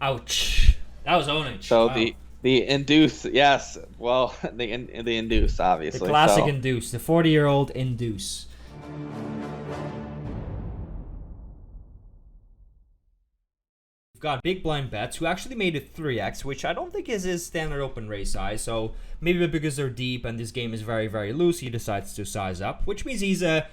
Ouch. That was ownage. So Wow. the induce, yes, well, the induce The obviously. classic So induce. The 40-year-old induce. We've got big blind bets who actually made it 3x, which I don't think is his standard open raise size. So maybe because they're deep and this game is very, very loose, he decides to size up, which means he's that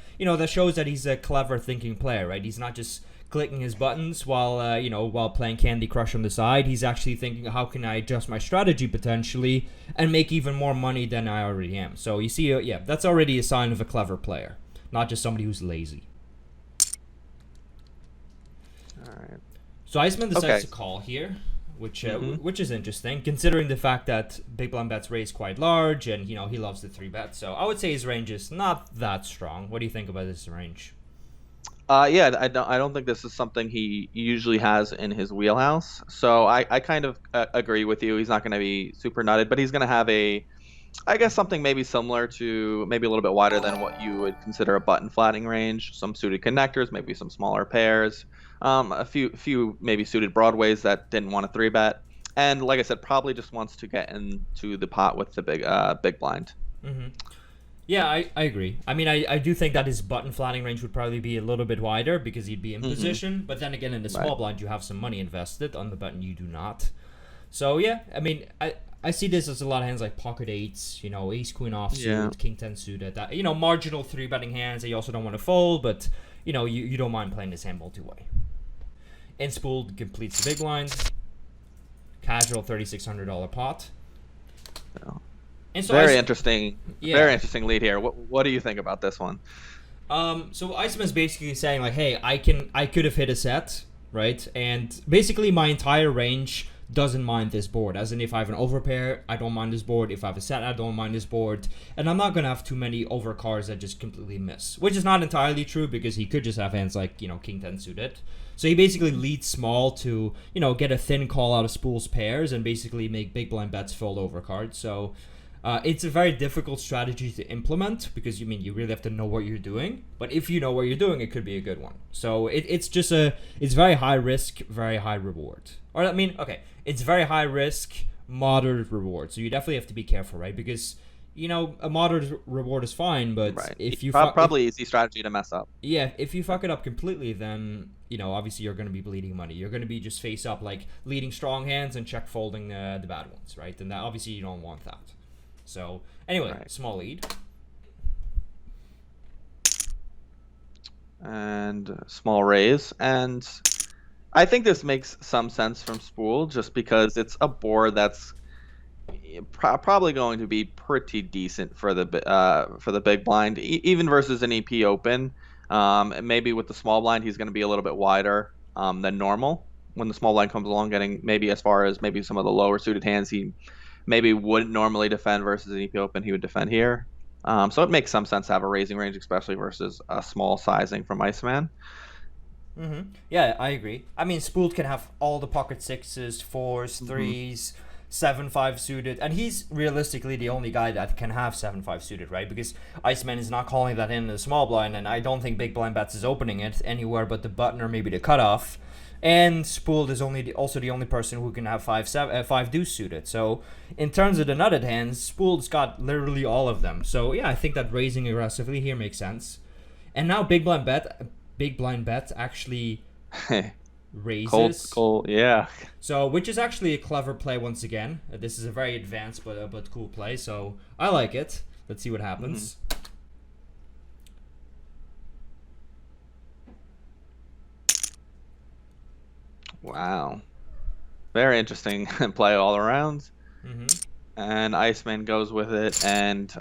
shows that he's a clever thinking player, right? He's not just clicking his buttons while playing Candy Crush on the side. He's actually thinking, how can I adjust my strategy potentially and make even more money than I already am? So you see, that's already a sign of a clever player, not just somebody who's lazy. all right. So Iceman decides Okay. to call here, which is interesting, considering the fact that big blind bets raise quite large, and he loves the 3-bet. So I would say his range is not that strong. What do you think about this range? Yeah, I don't think this is something he usually has in his wheelhouse. So I kind of agree with you. He's not going to be super nutted, but he's going to have I guess something maybe similar to maybe a little bit wider than what you would consider a button flattening range. Some suited connectors, maybe some smaller pairs, a few maybe suited broadways that didn't want a 3-bet, and like I said, probably just wants to get into the pot with the big blind. Mm-hmm. Yeah, I agree. I mean, I do think that his button flattening range would probably be a little bit wider because he'd be in position. But then again, in the small blind, you have some money invested. On the button, you do not. So yeah, I mean, I see this as a lot of hands like pocket eights, ace queen offsuit, king 10 suited. That marginal 3-betting hands that you also don't want to fold, but you don't mind playing this hand multi-way. Inspooled completes the big blind. Casual $3,600 pot. So, And so very interesting. Yeah. Very interesting lead here. What do you think about this one? So Iceman's basically saying like, hey, I could have hit a set, right? And basically my entire range doesn't mind this board. As in, if I have an overpair, I don't mind this board. If I have a set, I don't mind this board. And I'm not gonna have too many overcards that just completely miss, which is not entirely true because he could just have hands like king 10 suited. So he basically leads small to get a thin call out of spools pairs and basically make big blind bets fold overcards. So. It's a very difficult strategy to implement because you really have to know what you're doing. But if you know what you're doing, it could be a good one. So it's very high risk, very high reward. It's very high risk, moderate reward. So you definitely have to be careful, right? Because a moderate reward is fine, but Right. if you Probably easy strategy to mess up. yeah, if you fuck it up completely, then obviously you're going to be bleeding money. You're going to be just face up like leading strong hands and check folding the bad ones, right? And that obviously you don't want that. So, anyway, Right. small lead. And small raise. And I think this makes some sense from Spool just because it's a board that's probably going to be pretty decent for the big blind, even versus an EP open. Maybe with the small blind, he's going to be a little bit wider than normal when the small blind comes along, getting maybe as far as maybe some of the lower suited hands he maybe wouldn't normally defend versus an EP open, he would defend here. So it makes some sense to have a raising range, especially versus a small sizing from Iceman. Mm-hmm. Yeah, I agree. I mean, Spooled can have all the pocket sixes, fours, threes, 7-5 suited, and he's realistically the only guy that can have 7-5 suited, right? Because Iceman is not calling that in the small blind, and I don't think big blind bets is opening it anywhere but the button or maybe the cutoff. And Spooled is also the only person who can have 5 deuce suited. So in terms of the nutted hands, Spooled's got literally all of them. So yeah, I think that raising aggressively here makes sense. And now big blind bet actually raises. Cold, yeah. So which is actually a clever play once again. This is a very advanced but cool play. So I like it. Let's see what happens. Wow. Very interesting play all around. And Iceman goes with it. And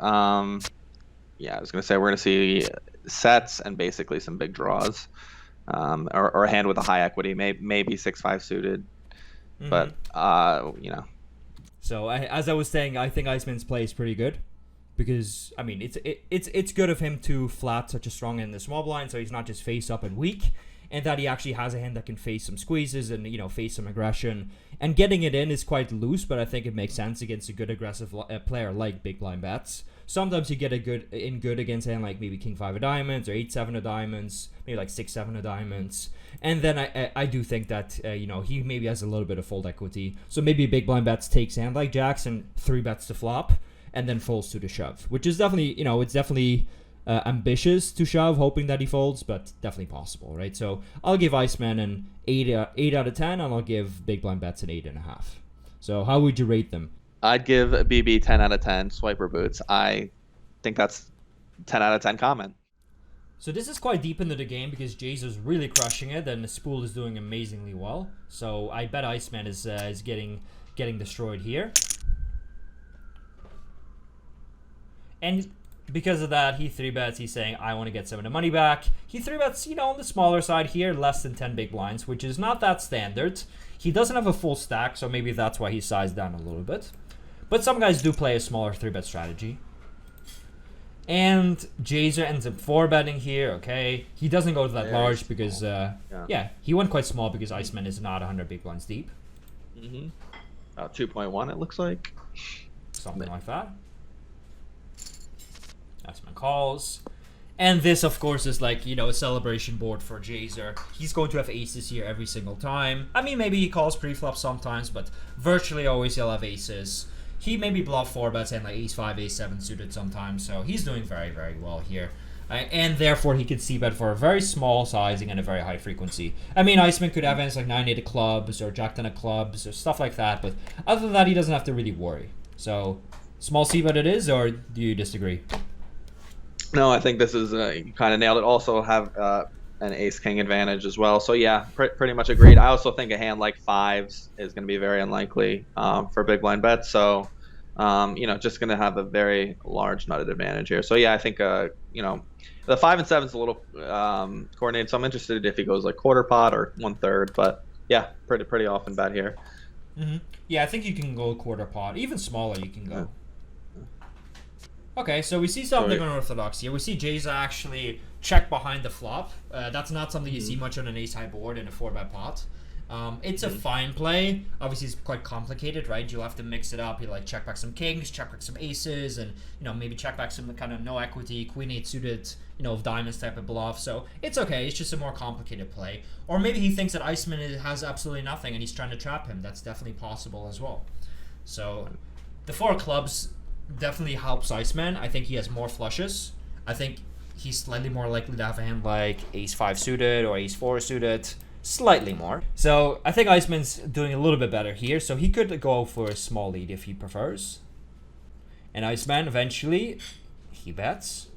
yeah, I was going to say we're going to see sets and basically some big draws. Or a hand with a high equity, maybe 6-5 suited. But, So as I was saying, I think Iceman's play is pretty good. Because, I mean, it's good of him to flat such a strong hand in the small blind so he's not just face up and weak. And that he actually has a hand that can face some squeezes and, face some aggression. And getting it in is quite loose, but I think it makes sense against a good aggressive player like big blind bets. sometimes you get a good against hand like maybe king 5 of diamonds or 8-7 of diamonds, maybe like 6-7 of diamonds. And then I do think that he maybe has a little bit of fold equity, so maybe big blind bets takes hand like jacks and 3 bets to flop and then folds to the shove, which is definitely it's definitely ambitious to shove, hoping that he folds, but definitely possible, right? So I'll give Iceman an 8 out of 10, and I'll give big blind bets an 8.5. So how would you rate them? I'd give BB 10 out of 10 swiper boots. I think that's 10 out of 10 comment. So this is quite deep into the game because Jays is really crushing it, and the Spool is doing amazingly well. So I bet Iceman is getting destroyed here. And because of that, he 3-bets. He's saying, I want to get some of the money back. He 3-bets, on the smaller side here, less than 10 big blinds, which is not that standard. He doesn't have a full stack, so maybe that's why he sized down a little bit. But some guys do play a smaller 3-bet strategy. And Jazer ends up 4-betting here, okay. He doesn't go to that large because, he went quite small because Iceman is not 100 big blinds deep. 2.1 it looks like. Something like that. Iceman calls. And this, of course, is like, a celebration board for Jazer. He's going to have aces here every single time. I mean, maybe he calls pre-flop sometimes, but virtually always he'll have aces. He maybe bluff 4-bets and like ace-5, ace-7 suited sometimes, so he's doing very, very well here. And therefore, he could c-bet for a very small sizing and a very high frequency. I mean, Iceman could have hands like 9-8 of clubs or jack-10 of clubs or stuff like that, but other than that, he doesn't have to really worry. So, small c-bet it is, or do you disagree? No, I think this is you kind of nailed it. Also have an ace-king advantage as well. So yeah, pretty much agreed. I also think a hand like 5s is going to be very unlikely for big blind bets. So just going to have a very large nutted advantage here. So yeah, I think the 5 and 7 is a little coordinated. So I'm interested if he goes like quarter pot or 1/3. But yeah, pretty often bet here. Yeah, I think you can go quarter pot. Even smaller, you can go. Okay, so we see something unorthodox here. We see Jazer actually check behind the flop. That's not something you see much on an ace-high board in a 4-bet pot. It's a fine play. Obviously, it's quite complicated, right? You'll have to mix it up. You like check back some kings, check back some aces, and maybe check back some kind of no equity, queen 8 suited, of diamonds type of bluff. So it's okay. It's just a more complicated play. Or maybe he thinks that Iceman has absolutely nothing and he's trying to trap him. That's definitely possible as well. So the 4 clubs definitely helps Iceman. I think he has more flushes. I think he's slightly more likely to have a hand like ace-5 suited or ace-4 suited. Slightly more. So I think Iceman's doing a little bit better here. So he could go for a small lead if he prefers. And Iceman eventually, he bets.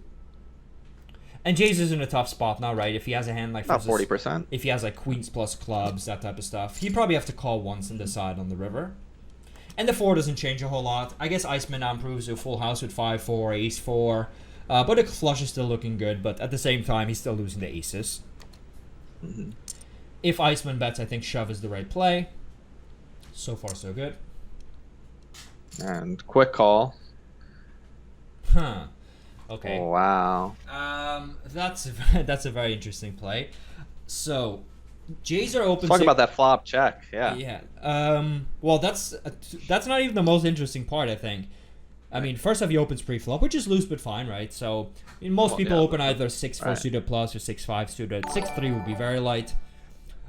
And Jazer's in a tough spot now, right? If he has a hand like... About 40%. If he has like queens plus clubs, that type of stuff, he'd probably have to call once and decide on the river. And the 4 doesn't change a whole lot. I guess Iceman now improves to a full house with 5-4, ace-4. But the flush is still looking good. But at the same time, he's still losing the aces. If Iceman bets, I think shove is the right play. So far, so good. And quick call. Okay. Oh, wow. That's a very interesting play. So Jazer opens. Talk about that flop check. Yeah. Yeah. Well, that's not even the most interesting part, I think. I mean, first off, he opens pre-flop, which is loose but fine, right? So most people open either 6-4 suited plus or 6-5 suited. 6-3 would be very light.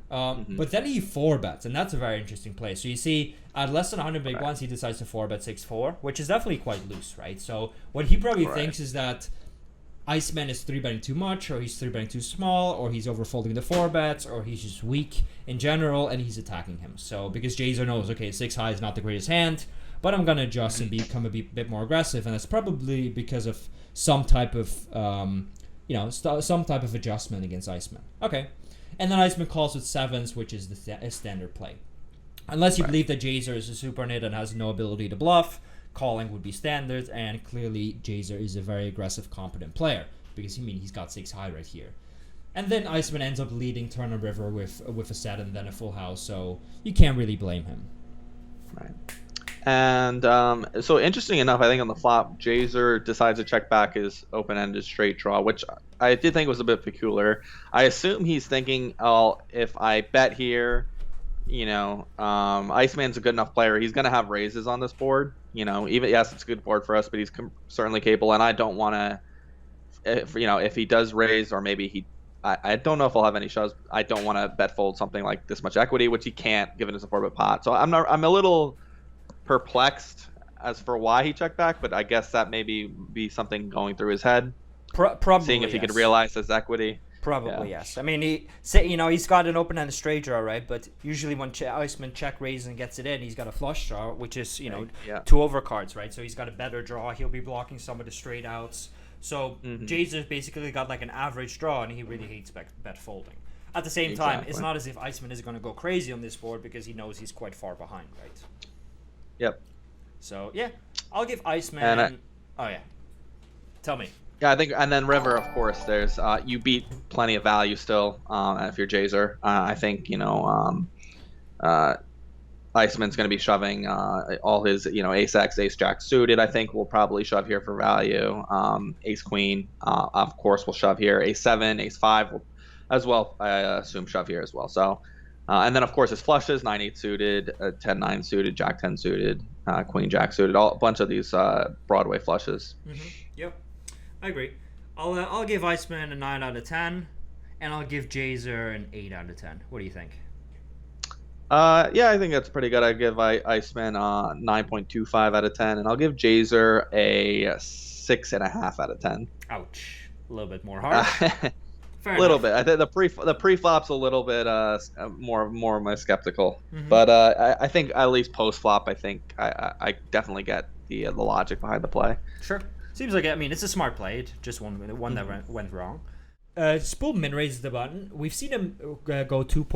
But then he 4-bets, and that's a very interesting play. So you see, at less than 100 big blinds, he decides to 4-bet 6-4, which is definitely quite loose, right? So what he probably thinks is that Iceman is 3-betting too much, or he's 3-betting too small, or he's overfolding the 4-bets, or he's just weak in general, and he's attacking him. So because Jazer knows, okay, 6 high is not the greatest hand, but I'm gonna adjust and become a bit more aggressive, and that's probably because of some type of some type of adjustment against Iceman. Okay. And then Iceman calls with 7s, which is the standard play. Unless you believe that Jazer is a super nit and has no ability to bluff, calling would be standard, and clearly Jazer is a very aggressive, competent player, because he's got 6 high right here. And then Iceman ends up leading turn and river with a set and then a full house, so you can't really blame him. Right. And so interesting enough, I think on the flop, Jazer decides to check back his open-ended straight draw, which I did think was a bit peculiar. I assume he's thinking, oh, if I bet here, Iceman's a good enough player. He's going to have raises on this board. Even yes, it's a good board for us, but he's certainly capable. And I don't want to, if he does raise, or maybe I don't know if he'll have any shoves. I don't want to bet fold something like this much equity, which he can't given his 4-bet pot. So I'm a little perplexed as for why he checked back, but I guess that maybe be something going through his head. Probably, seeing if he yes. could realize his equity. Probably, yes. I mean, he's got an open and a straight draw, right? But usually when Iceman check raises and gets it in, he's got a flush draw, which is, 2 overcards, right? So he's got a better draw. He'll be blocking some of the straight outs. So Jaser's basically got like an average draw, and he really hates bet folding. At the same time, it's not as if Iceman is going to go crazy on this board because he knows he's quite far behind, right? Yep. So, yeah, I'll give Iceman... oh, yeah. Tell me. Yeah, I think, and then River, of course. There's you beat plenty of value still if you're Jaser. I think Iceman's going to be shoving all his Ace X, Ace Jack suited. I think will probably shove here for value. Ace Queen, of course, will shove here. Ace 7, Ace 5 will, as well. I assume shove here as well. So, and then of course his flushes: 9-8 suited, 10-9 suited, Jack 10 suited, Queen Jack suited. A bunch of these Broadway flushes. Yep. I agree. I'll give Iceman a 9 out of 10, and I'll give Jaser an 8 out of 10. What do you think? Yeah, I think that's pretty good. I give Iceman 9.25 out of 10, and I'll give Jaser a 6.5 out of 10. Ouch! A little bit more harsh. A little bit. I think the pre-flop's a little bit more my skeptical, but I think at least post-flop, I think I definitely get the logic behind the play. Sure. Seems like it's a smart play. It just one that went wrong. Spool min raises the button. We've seen him go 2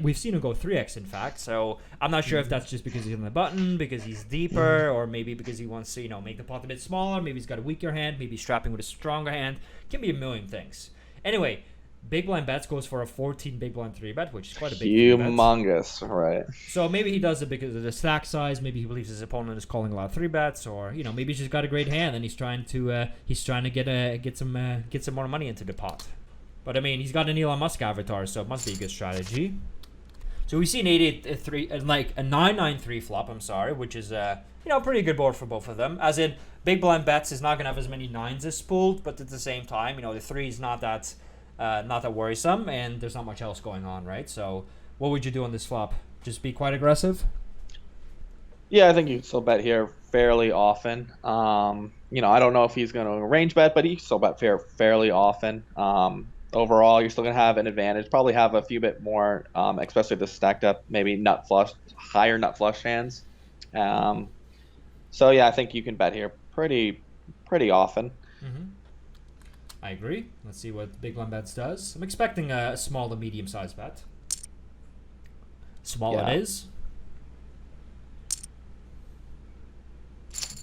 we've seen him go 3x in fact. So I'm not sure if that's just because he's on the button, because he's deeper, or maybe because he wants to make the pot a bit smaller. Maybe he's got a weaker hand. Maybe he's strapping with a stronger hand. Can be a million things. Anyway, big blind bets goes for a 14 big blind 3-bet, which is quite a big humongous, right? So maybe he does it because of the stack size. Maybe he believes his opponent is calling a lot of 3-bets, or maybe he's just got a great hand and he's trying to get some more money into the pot. But he's got an Elon Musk avatar, so it must be a good strategy. So we see an 8-8-3, like a 9-9-3 flop. I'm sorry, which is pretty good board for both of them. As in, big blind bets is not gonna have as many 9s as spooled, but at the same time, the 3 is not that worrisome, and there's not much else going on, right? So what would you do on this flop? Just be quite aggressive? Yeah, I think you can still bet here fairly often. I don't know if he's going to range bet, but he can still bet fairly often. Overall, you're still going to have an advantage. Probably have a few bit more, especially the stacked up, maybe higher nut flush hands. So yeah, I think you can bet here pretty often. I agree. Let's see what big blind bets does. I'm expecting a small to medium sized bet. Small it is.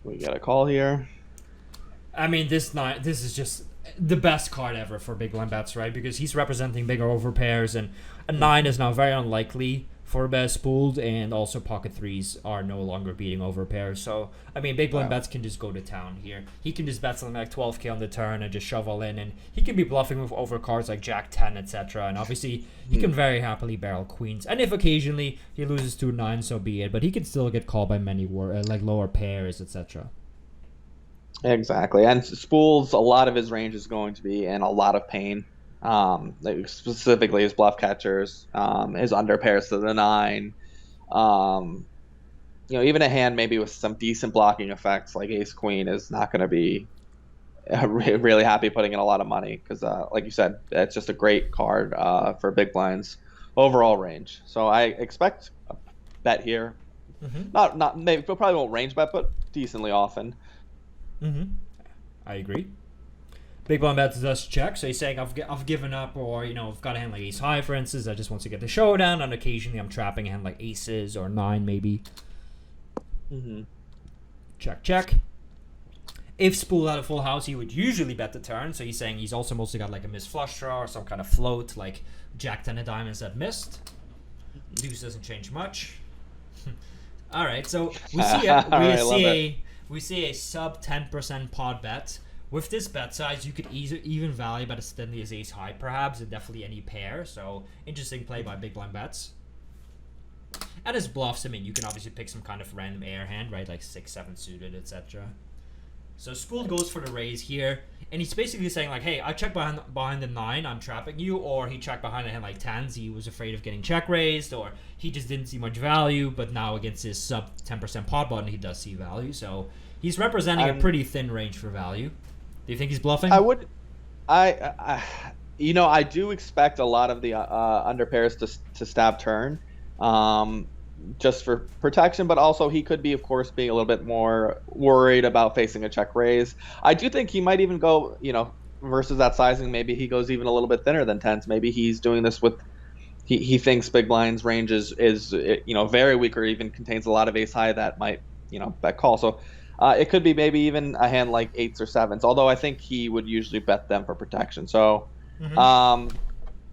We got a call here. This is just the best card ever for big blind bets, right? Because he's representing bigger overpairs, and a 9 is now very unlikely for best spooled, and also pocket 3s are no longer beating overpairs. So big blind bets can just go to town here. He can just bet something like 12k on the turn and just shove all in, and he can be bluffing with overcards like Jack 10, etc. And obviously he can very happily barrel queens, and if occasionally he loses to a 9, so be it. But he can still get called by many like lower pairs, etc. Exactly, and spools, a lot of his range is going to be in a lot of pain. Specifically his bluff catchers, his under pairs to the 9, even a hand maybe with some decent blocking effects like Ace Queen is not going to be really happy putting in a lot of money because, like you said, it's just a great card for big blinds overall range. So I expect a bet here, not maybe probably won't range bet, but decently often. I agree. Big blind bets does check, so he's saying I've given up, or I've got a hand like ace high, for instance, I just want to get the showdown, and occasionally I'm trapping a hand like aces or 9 maybe. Check. If spool had a full house, he would usually bet the turn, so he's saying he's also mostly got like a missed flush draw or some kind of float like Jack 10 of diamonds that missed. Deuce doesn't change much. All right, so we see a sub 10% pod bet. With this bet size, you could even value bet as thinly as ace high, perhaps, and definitely any pair. So interesting play by big blind bets. At his bluffs, I mean, you can obviously pick some kind of random air hand, right? Like 6, 7 suited, etc. So Spool goes for the raise here, and he's basically saying like, hey, I checked behind the 9, I'm trapping you, or he checked behind a hand like 10s, he was afraid of getting check raised, or he just didn't see much value, but now against his sub 10% pot button, he does see value. So he's representing a pretty thin range for value. Do you think he's bluffing? I do expect a lot of the under pairs to stab turn, just for protection, but also he could be, of course, being a little bit more worried about facing a check raise. I do think he might even go, versus that sizing, maybe he goes even a little bit thinner than 10s. Maybe he's doing this with, he thinks big blind's range is very weak, or even contains a lot of ace high that might, bet call. So it could be maybe even a hand like 8s or 7s, although I think he would usually bet them for protection. So I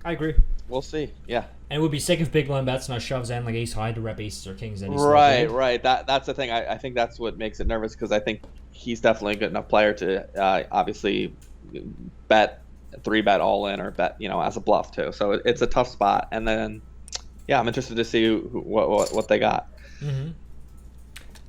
agree. We'll see. Yeah. And it would be sick if big blind bets now shoves in like ace high to rep aces or kings. And right. That's the thing. I think that's what makes it nervous, because I think he's definitely a good enough player to obviously bet 3-bet all in, or bet as a bluff too. So it's a tough spot. And then I'm interested to see what they got.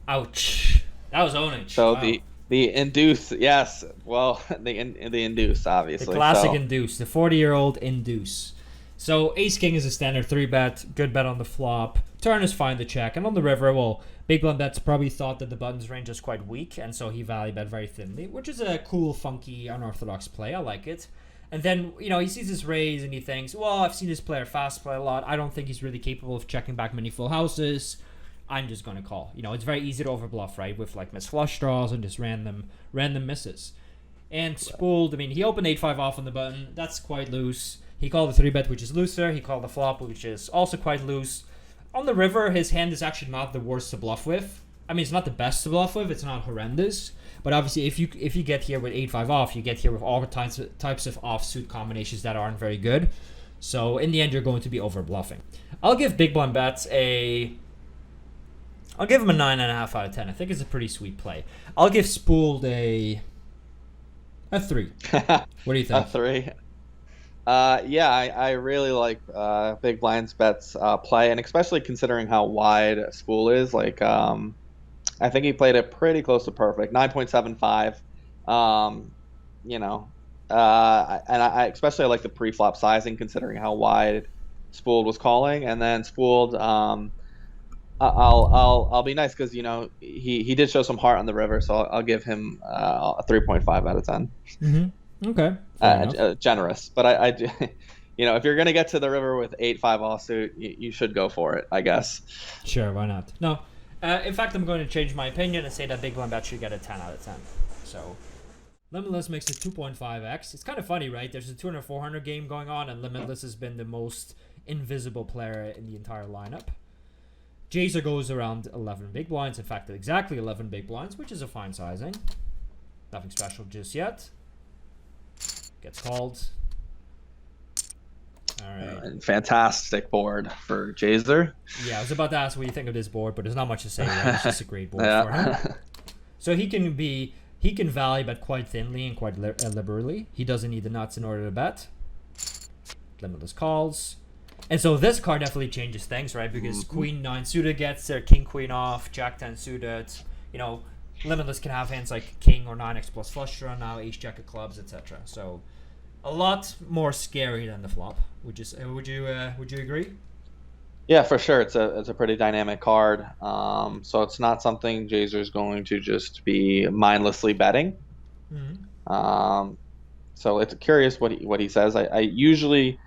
Ouch. That was ownage. So wow. The induce, yes. Well, the induce, obviously. The classic induce, the 40-year-old induce. So ace king is a standard 3-bet, good bet on the flop. Turn is fine to check, and on the river, well, big blind bets probably thought that the button's range is quite weak, and so he value bet very thinly, which is a cool, funky, unorthodox play. I like it. And then he sees this raise and he thinks, well, I've seen this player fast play a lot. I don't think he's really capable of checking back many full houses. I'm just gonna call. It's very easy to overbluff, right? With like miss flush draws and just random misses. And spooled, he opened 8-5 off on the button. That's quite loose. He called the 3-bet, which is looser. He called the flop, which is also quite loose. On the river, his hand is actually not the worst to bluff with. It's not the best to bluff with. It's not horrendous. But obviously, if you get here with 8-5 off, you get here with all types of offsuit combinations that aren't very good. So in the end, you're going to be over bluffing. I'll give big blind bets I'll give him a 9.5 out of 10. I think it's a pretty sweet play. I'll give Spooled a 3. What do you think? A 3. I really like big blinds bets play, and especially considering how wide Spool is. Like, I think he played it pretty close to perfect, 9.75. And I especially like the pre-flop sizing, considering how wide Spooled was calling, and then Spooled. I'll be nice, because he did show some heart on the river, so I'll give him a 3.5 out of 10. Okay. Generous, but I if you're gonna get to the river with 8-5 offsuit, you should go for it, I guess. Sure, why not? No, in fact, I'm going to change my opinion and say that big blind bet should get a 10 out of 10. So Limitless makes it 2.5x. It's kind of funny, right? There's a 200-400 game going on, and Limitless has been the most invisible player in the entire lineup. Jaser goes around 11 big blinds. In fact, exactly 11 big blinds, which is a fine sizing. Nothing special just yet. Gets called. All right. Fantastic board for Jaser. Yeah, I was about to ask what you think of this board, but there's not much to say. Right? It's just a great board for him. So he can value bet quite thinly and quite liberally. He doesn't need the nuts in order to bet. Limitless calls. And so this card definitely changes things, right? Because Queen 9 suited gets their King Queen off, Jack 10 suited. Limitless can have hands like King or 9x plus flush draw now, Ace Jack of clubs, etc. So a lot more scary than the flop. Would you agree? Yeah, for sure. It's a pretty dynamic card. So it's not something Jaser's going to just be mindlessly betting. So it's curious what he says. I usually.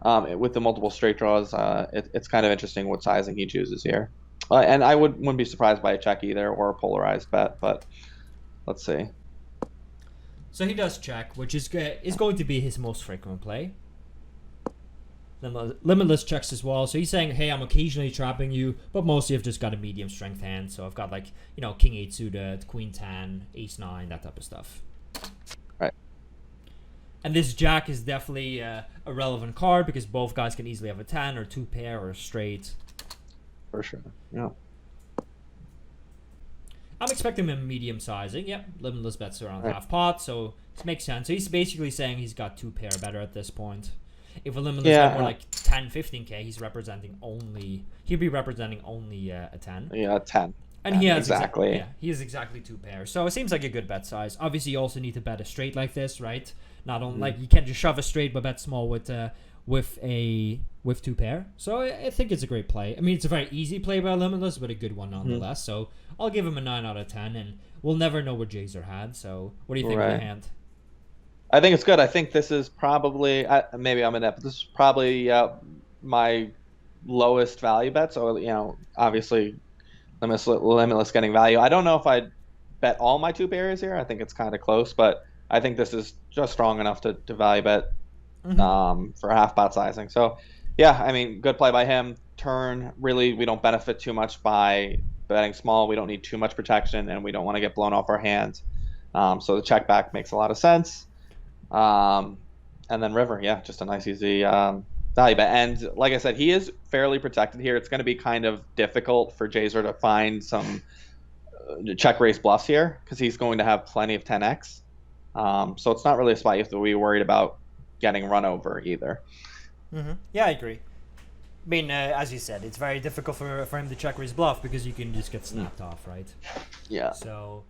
With the multiple straight draws, it's kind of interesting what sizing he chooses here. And I wouldn't be surprised by a check either, or a polarized bet, but let's see. So he does check, which is going to be his most frequent play. Limitless checks as well. So he's saying, hey, I'm occasionally trapping you, but mostly I've just got a medium strength hand. So I've got like, King 8 suited, Queen 10, Ace 9, that type of stuff. Right. And this Jack is definitely a relevant card, because both guys can easily have a 10 or 2 pair or a straight. For sure. Yeah. I'm expecting him medium sizing. Yep, Limitless bets around half pot, so it makes sense. So he's basically saying he's got 2 pair better at this point. if a limitless got more like 10, 15k, he'd be representing only a 10. Yeah, 10. And he has exactly. he has exactly 2 pairs. So it seems like a good bet size. Obviously, you also need to bet a straight like this, right? Not only like you can't just shove a straight, but bet small with 2 pair. So I think it's a great play. I mean, it's a very easy play by Limitless, but a good one nonetheless. So I'll give him a 9 out of 10, and we'll never know what Jazer had. So what do you think of the hand? I think it's good. I think this is probably maybe I'm in it, but this is probably my lowest value bet. So obviously. Limitless getting value. I don't know if I'd bet all my 2 pairs here. I think it's kind of close, but I think this is just strong enough to value bet for half pot sizing. So, yeah, I mean, good play by him. Turn, really, we don't benefit too much by betting small. We don't need too much protection, and we don't want to get blown off our hand. So the check back makes a lot of sense. And then river, yeah, just a nice, easy value bet. And like I said, he is fairly protected here. It's going to be kind of difficult for Jazer to find some check raise bluffs here because he's going to have plenty of 10x. So it's not really a spot you have to be worried about getting run over either. Yeah, I agree. I mean, as you said, it's very difficult for him to check raise bluff because you can just get snapped off, right? Yeah. So